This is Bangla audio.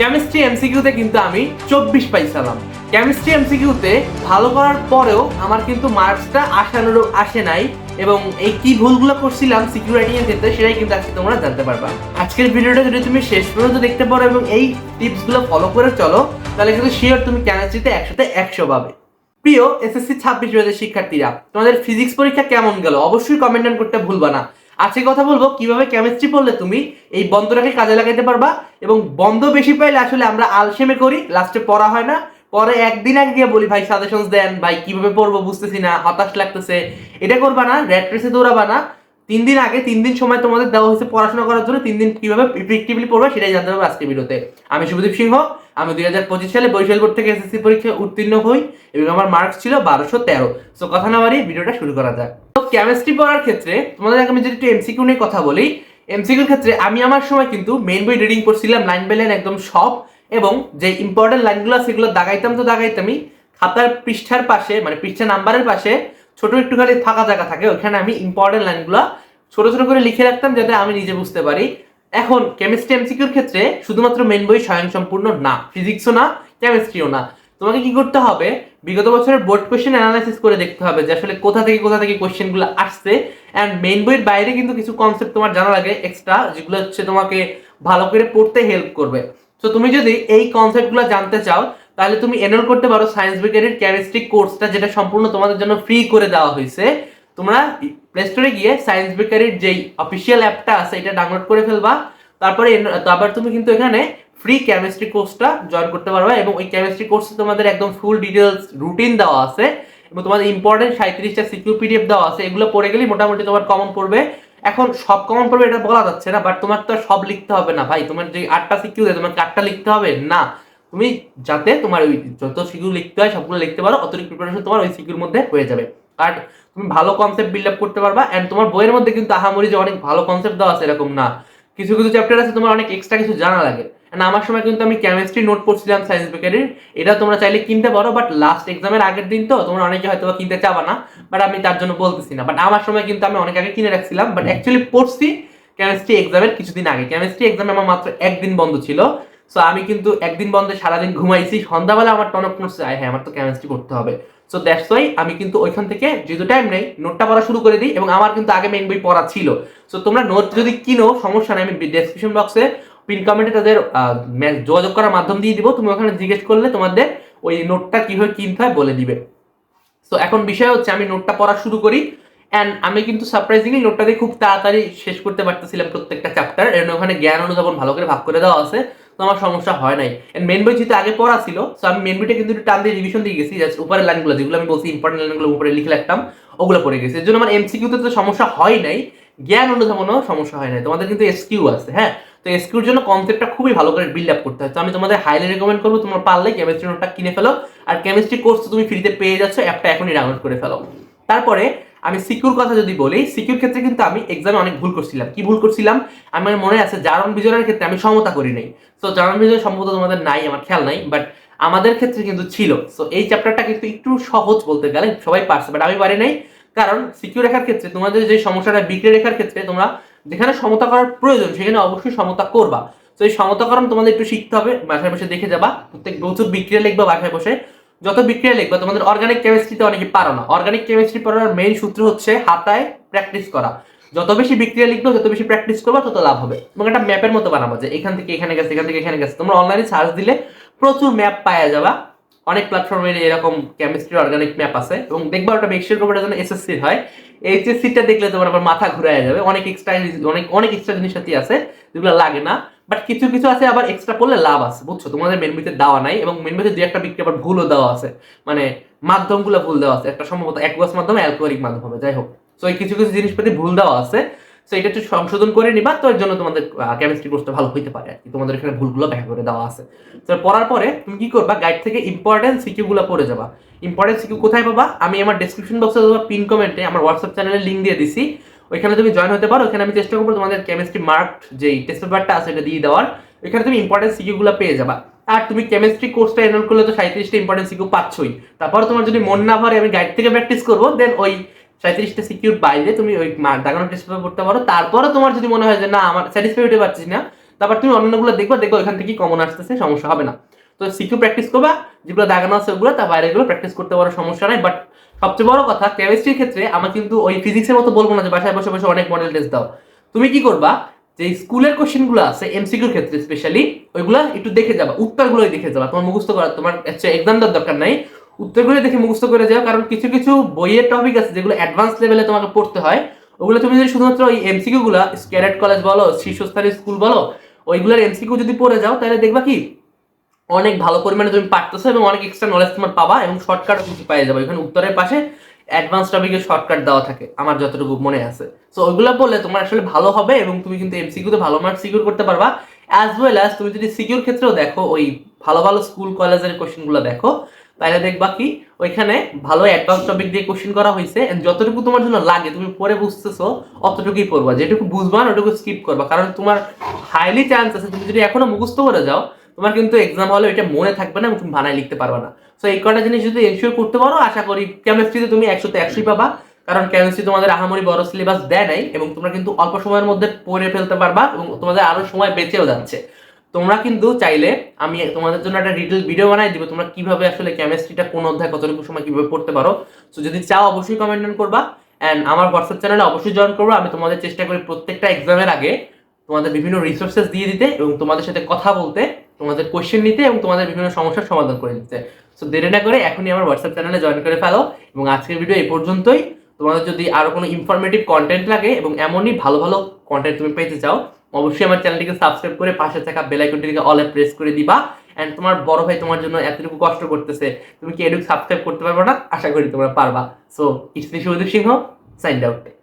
কেমিস্ট্রি এমসিকিউতে কিন্তু আমি 24 পাইছিলাম। কেমিস্ট্রি এমসিকিউতে ভালো করার পরেও আমার কিন্তু মার্কসটা আশানুরূপ আসে নাই, এবং এই কি ভুলগুলো করছিলাম সিকিউ রাইটিং এর ক্ষেত্রে সেটাই কিন্তু আজকে তোমরা জানতে পারবা। আজকের ভিডিওটা যদি তুমি শেষ পর্যন্ত দেখতে পারো এবং এই টিপসগুলো ফলো করে চলো, তাহলে কিন্তু শিওর তুমি কেমিস্ট্রিতে 100তে 100 পাবে। প্রিয় এসএসসি 26 ব্যাচের শিক্ষার্থীরা, তোমাদের ফিজিক্স পরীক্ষা কেমন গেল অবশ্যই কমেন্ট করতে ভুলবা না। আজকে কথা বলবো কিভাবে কেমিস্ট্রি পড়লে তুমি এই বন্ধটাকে কাজে লাগাতে পারবা, এবং বন্ধ বেশি পাইলে আসলে আমরা আলসেমে করি, লাস্টে পড়া হয় না। পরে একদিন আগে গিয়ে বলি ভাই সাজেশনস দেন, ভাই কিভাবে পড়বো বুঝতেছি না, হতাশ লাগতেছে। এটা করবা না, র্যাট রেসে দৌড়াবা না। 3 দিন আগে 3 দিন সময় তোমাদের দেওয়া হয়েছে পড়াশোনা করার জন্য, 3 দিন কিভাবে ইফেক্টিভলি পড়বে সেটাই জানতে হবে আজকের ভিডিওতে। আমি শুভদীপ সিংহ, আমি 2025 সালে বরিশাল বোর্ড থেকে এসএসসি পরীক্ষায় উত্তীর্ণ হই এবং আমার মার্কস ছিল 1213। সো কথা না বাড়িয়ে ভিডিওটা শুরু করা যাক। তো কেমিস্ট্রি পড়ার ক্ষেত্রে তোমাদের আগে আমি যদি একটু এমসিকিউ নিয়ে কথা বলি, এমসিকিউর ক্ষেত্রে আমি আমার সময় কিন্তু মেইন বই রিডিং করছিলাম লাইন বাই লাইন একদম সব, এবং যে ইম্পর্টেন্ট লাইনগুলো সেগুলো দাগাইতাম তো দাগাইতামই। খাতার পৃষ্ঠার পাশে মানে পৃষ্ঠা নাম্বারের পাশে ছোট একটুখানি ফাঁকা জায়গা থাকে, ওইখানে আমি ইম্পর্টেন্ট লাইনগুলো ছোট ছোট করে লিখে রাখতাম যাতে আমি নিজে বুঝতে পারি। এখন কেমিস্ট্রি এমসিকিউর ক্ষেত্রে শুধুমাত্র মেন বই স্বয়ংসম্পূর্ণ না, ফিজিক্সও না, কেমিস্ট্রিও না। তোমাকে কি করতে হবে, বিগত বছরের বোর্ড কোশ্চেন অ্যানালাইসিস করে দেখতে হবে যে আসলে কোথা থেকে কোশ্চেনগুলো আসছে। অ্যান্ড মেইন বইয়ের বাইরে কিন্তু কিছু কনসেপ্ট তোমার জানা লাগে এক্সট্রা, যেগুলো হচ্ছে তোমাকে ভালো করে পড়তে হেল্প করবে। তো তুমি যদি এই কনসেপ্টগুলো জানতে চাও, তাহলে তুমি এনরোল করতে পারো সায়েন্স বেকারির কেমিস্ট্রি কোর্সটা, যেটা সম্পূর্ণ তোমাদের জন্য ফ্রি করে দেওয়া হয়েছে। তোমরা প্লে স্টোরে গিয়ে সায়েন্স বেকারির যেই অফিসিয়াল অ্যাপটা আছে এটা ডাউনলোড করে ফেলবা। তারপর তুমি কিন্তু এখানে ফ্রি কেমিস্ট্রি কোর্সটা জয়েন করতে পারবা, এবং ওই কেমিস্ট্রি কোর্সে তোমাদের একদম ফুল ডিটেলস রুটিন দেওয়া আছে, এবং তোমাদের ইম্পর্টেন্ট 37টা সিকিউ পিডিএফ দেওয়া আছে। এগুলো পড়ে গেলেই মোটামুটি তোমার কমন পড়বে। এখন সব কমন পড়বে এটা বলা যাচ্ছে না, বাট তোমার তো সব লিখতে হবে না ভাই। তোমার যে 8টা সিকিউ দেয় তোমার 4টা লিখতে হবে না। তুমি যাতে তোমার ওই যত সিকিউ লিখতে হয় সবগুলো লিখতে পারো, অতিরিক্ত প্রিপারেশন তোমার ওই সিকিউর মধ্যে হয়ে যাবে। আর তুমি ভালো কনসেপ্ট বিল্ড আপ করতে পারবা। এন্ড তোমার বইয়ের মধ্যে কিন্তু আহামরি যে অনেক ভালো কনসেপ্ট দেওয়া আছে এরকম না, কিছু কিছু চ্যাপ্টার আছে তোমার অনেক এক্সট্রা কিছু জানা লাগে। না, আমার সময় কিন্তু আমি কেমিস্ট্রি নোট পড়ছিলাম সায়েন্স বেকারির, এটা তোমরা চাইলে কিনতে পারো, বাট লাস্ট এক্সামের আগের দিন তো তোমরা অনেকে হয়তো কিনতে চাবা না, বাট আমি তার জন্য বলতেছি না। বাট আমার সময় কিন্তু আমি অনেক আগে কিনে রাখছিলাম, বাট অ্যাকচুয়ালি পড়ছি কেমিস্ট্রি এক্সামের কিছুদিন আগে। কেমিস্ট্রি এক্সামে আমার মাত্র একদিন বন্ধ ছিল। সো আমি কিন্তু একদিন বন্ধে সারাদিন ঘুমাইছি, সন্ধ্যাবেলা আমার টনক পড়ছে হ্যাঁ আমার তো কেমিস্ট্রি করতে হবে। সো দ্যাটস ওয়াই আমি কিন্তু ওইখান থেকে যেহেতু টাইম নেই নোটটা পড়া শুরু করে দিই, এবং আমার কিন্তু আগে মেইন বই পড়া ছিল। সো তোমরা নোট যদি কিনো সমস্যা নেই, আমি ডেসক্রিপশন বক্সে পিন কমেন্টে তাদের যোগাযোগ করার মাধ্যম দিয়ে দিব, তুমি ওখানে জিজ্ঞেস করলে তোমাদের ওই নোটটা কিভাবে কিনতে হয় বলে দিবে। সো এখন বিষয় হচ্ছে আমি নোটটা পড়া শুরু করি, অ্যান্ড আমি কিন্তু সারপ্রাইজিংলি নোটটা দিয়ে খুব তাড়াতাড়ি শেষ করতে পারতেছিলাম প্রত্যেকটা চ্যাপ্টার। এর ওখানে জ্ঞান অনুধাবন ভালো করে ভাগ করে দেওয়া আছে, তো আমার সমস্যা হয় নাই। এন্ড মেন বই যেহেতু আগে পড়া ছিল, সো আমি মেন বইটা কিন্তু একটু টান দিয়ে রিভিশন দিয়ে গেছি, জাস্ট উপরের লাইনগুলো যেগুলো আমি বলছি ইম্পর্টেন্ট লাইনগুলো উপরে লিখে রাখতাম, ওগুলো পড়ে গেছে। এর জন্য আমার এমসিকিউতে তো সমস্যা হয় নাই, জ্ঞান অনুধাবনও সমস্যা হয় নাই। তোমাদের কিন্তু এসকিউ আছে, হ্যাঁ। তো এসকিউর জন্য কনসেপ্টটা খুবই ভালো করে বিল্ড আপ করতে হয়। তো আমি তোমাদের হাইলি রেকমেন্ড করবো তোমরা পারলে কেমিস্ট্রি নোটটা কিনে ফেলো, আর কেমিস্ট্রি কোর্স তো তুমি ফ্রিতে পেয়ে যাচ্ছ, অ্যাপটা এখনই ডাউনলোড করে ফেলো। তারপরে আমি সিকিউর কথা যদি বলি, সিকিউর ক্ষেত্রে কিন্তু আমি এক্সামে অনেক ভুল করছিলাম। কি ভুল করছিলাম আমার মনে আছে, জারণ বিজয়ের ক্ষেত্রে আমি সমতা করি নাই। তো জারণ বিজয় সম্ভবত তোমাদের নাই, আমার খেয়াল নাই, বাট আমাদের ক্ষেত্রে কিন্তু ছিল। সো এই চ্যাপ্টারটা কিন্তু একটু সহজ বলতে গেলে, সবাই পারছে বাট আমি পারি নাই। কারণ সিকিউর রেখার ক্ষেত্রে তোমাদের যে সমস্যাটা বিক্রিয় রেখার ক্ষেত্রে তোমরা যেখানে সমতা করার প্রয়োজন সেখানে অবশ্যই সমতা করবা। তো এই সমতাকরণ তোমাদের একটু শিখতে হবে, বাসায় বসে দেখে যাবা, প্রত্যেক প্রচুর বিক্রিয়া লিখবা বাসায় বসে, যত বিক্রিয়া লিখবা। তোমাদের অর্গানিক কেমিস্ট্রিতে অনেকে পারো না, অর্গানিক কেমিস্ট্রি পড়ার মেইন সূত্র হচ্ছে হাতায় প্র্যাকটিস করা। যত বেশি বিক্রিয়া লিখবে, যত বেশি প্র্যাকটিস করবা, তত লাভ হবে। এবং একটা ম্যাপের মতো বানাবো যে এখান থেকে এখানে গেছে, এখান থেকে এখানে গেছে। তোমরা অনলাইনে সার্চ দিলে প্রচুর ম্যাপ পাওয়া যাবা, অনেক প্ল্যাটফর্মে এরকম কেমিস্ট্রি অর্গানিক ম্যাপ আছে। এবং দেখবা ওটা মেক্সিওর করবে যেন এসএসসি হয়। এইচএসসিটা দেখলে তোমার আবার মাথা ঘুরায় যাবে, অনেক এক্সট্রা অনেক এক্সট্রা জিনিসপাতি আছে যেগুলো লাগে না, বাট কিছু কিছু আছে আবার এক্সট্রা পড়লে লাভ আছে, বুঝছো। তোমাদের মেন বইতে দেওয়া নাই, এবং মেন বইতে দুই একটা বিক্রি আবার ভুলও দেওয়া আছে, মানে মাধ্যমগুলো ভুল দেওয়া আছে। একটা সম্ভবত অ্যাকুয়াস মাধ্যমে অ্যালকোহলিক মাধ্যম হবে, যাই হোক। সো এই কিছু কিছু জিনিসপাতি ভুল দেওয়া আছে, সো এটা একটু সংশোধন করে নিবা। তো এর জন্য তোমাদের কেমিস্ট্রি কোর্সটা ভালো হইতে পারে আর কি, তোমাদের এখানে ভুলগুলো ব্যাখ্যা করে দেওয়া আছে। তো পড়ার পরে তুমি কি করবা, গাইড থেকে ইম্পর্টেন্ট সিকিউ গুলো পড়ে যাবা। ইম্পর্টেন্ট সিকিউ কোথায় পাবা, আমি আমার ডেসক্রিপশন বক্সে অথবা পিন কমেন্টে আমার হোয়াটসঅ্যাপ চ্যানেলের লিঙ্ক দিয়ে দিছি, ওইখানে তুমি জয়েন হতে পারো। ওখানে আমি চেষ্টা করবো তোমাদের কেমিস্ট্রি মার্ক যে টেস্ট পেপারটা আছে এটা দিয়ে দেওয়ার। ওইখানে তুমি ইম্পর্টেন্ট সিকিউ গুলো পেয়ে যাবা। আর তুমি কেমিস্ট্রি কোর্সটা এনরোল করলে তো 37টা ইম্পর্টেন্ট সিকিউ পাচ্ছই। তারপর তোমার যদি মন না ভরে আমি গাইড থেকে প্র্যাকটিস করবো, দেন ওই 37টা সিকিউর বাইরে তুমি ওই দাগানো টেস্ট পেপার করতে পারো। তারপরে তোমার যদি মনে হয় যে না আমার স্যাটিসফাই হতে পারছিস না, তারপর তুমি অন্যগুলো দেখবা ওইখান থেকে কমন আসতেছে, সমস্যা হবে না। তো সিকিউ প্র্যাকটিস করবা, যেগুলো দাগানো আছে ওগুলো, তার বাইরেগুলো প্র্যাকটিস করতে পারো, সমস্যা নাই। বাট সবচেয়ে বড় কথা, কেমিস্ট্রির ক্ষেত্রে আমার কিন্তু ওই ফিজিক্সের মতো বলবো না যে বাসায় বসে বসে অনেক মডেল টেস্ট দাও। তুমি কি করবা, যে স্কুলের কোশ্চেনগুলো আছে এমসিকিউর ক্ষেত্রে স্পেশালি, ওইগুলো একটু দেখে যাবা, উত্তরগুলোই দেখে যাবা। তোমার মুখস্থ করা, তোমার এক্সাম দেওয়ার দরকার নাই, উত্তরগুলো দেখে মুখস্থ করে যাও। কারণ কিছু কিছু বইয়ের টপিক আছে যেগুলো অ্যাডভান্স লেভেলে তোমাকে পড়তে হয়, ওগুলো তুমি যদি শুধুমাত্র ওই এমসিকিউ গুলা, ক্যাডেট কলেজ বলো, শীর্ষস্থানীয় স্কুল বলো, ওইগুলোর এমসিকিউ যদি পড়ে যাও, তাহলে দেখবা কি অনেক ভালো পরিমাণে তুমি পারতেছো এবং অনেক এক্সট্রা নলেজ তোমার পাবা, এবং শর্টকাটও কিছু পেয়ে যাবে। এখানে উত্তরের পাশে অ্যাডভান্স টপিকের শর্টকাট দেওয়া থাকে আমার যতটুকু মনে আছে। সো ওইগুলো বললে তোমার আসলে ভালো হবে এবং তুমি কিন্তু এমসিকিউতে ভালো মার্ক সিকিউর করতে পারবা। অ্যাজ ওয়েল অ্যাজ তুমি যদি সিকিউর ক্ষেত্রেও দেখো, ওই ভালো ভালো স্কুল কলেজের কোশ্চেনগুলো দেখো, তাহলে দেখবা কি ওইখানে ভালো অ্যাডভান্স টপিক দিয়ে কোশ্চেন করা হয়েছে। যতটুকু তোমার জন্য লাগে তুমি পরে বুঝতেছো অতটুকুই পড়বা, যেটুকু বুঝবা না ওটুকু স্কিপ করবা। কারণ তোমার হাইলি চান্স আছে তুমি যদি এখনো মুখস্থ করে যাও, তোমার কিন্তু এক্সাম হলে এটা মনে থাকবে না এবং তুমি বানায় লিখতে পারবে না। সো এই কটা জিনিস যদি এনশিওর করতে পারো, আশা করি কেমিস্ট্রিতে তুমি 100তে 100 পাবা। কারণ কেমিস্ট্রি তোমাদের আহামরি বড় সিলেবাস দেয় নাই, এবং তোমরা কিন্তু অল্প সময়ের মধ্যে পড়ে ফেলতে পারবা এবং তোমাদের আরো সময় বেঁচেও যাচ্ছে। তোমরা কিন্তু চাইলে আমি তোমাদের জন্য একটা ডিটেল ভিডিও বানাই দিব, তোমরা কিভাবে আসলে কেমিস্ট্রিটা কোন অধ্যায় কতটুকু সময় কিভাবে পড়তে পারো। সো যদি চাও অবশ্যই কমেন্ট করবা, এন্ড আমার হোয়াটসঅ্যাপ চ্যানেলে অবশ্যই জয়েন করবো। আমি তোমাদের চেষ্টা করি প্রত্যেকটা এক্সামের আগে তোমাদের বিভিন্ন রিসোর্সেস দিয়ে দিতে এবং তোমাদের সাথে কথা বলতে, তোমাদের কোশ্চেন নিতে এবং তোমাদের বিভিন্ন সমস্যার সমাধান করে দিতে। সো দেরি না করে এখনই আমার হোয়াটসঅ্যাপ চ্যানেলে জয়েন করে ফেলো। এবং আজকের ভিডিও এই পর্যন্তই। তোমাদের যদি আরো কোনো ইনফরমেটিভ কন্টেন্ট লাগে এবং এমনই ভালো ভালো কন্টেন্ট তুমি পেতে চাও, অবশ্যই আমার চ্যানেলটিকে সাবস্ক্রাইব করে পাশে থাকা বেল আইকনটিকে অলে প্রেস করে দিবা। এন্ড তোমার বড় ভাই তোমার জন্য এতটুকু কষ্ট করতেছে, তুমি কি এটুকু সাবস্ক্রাইব করতে পারবে না? আশা করি তোমরা পারবা। So it's me Shubhadeep Singh, signed out.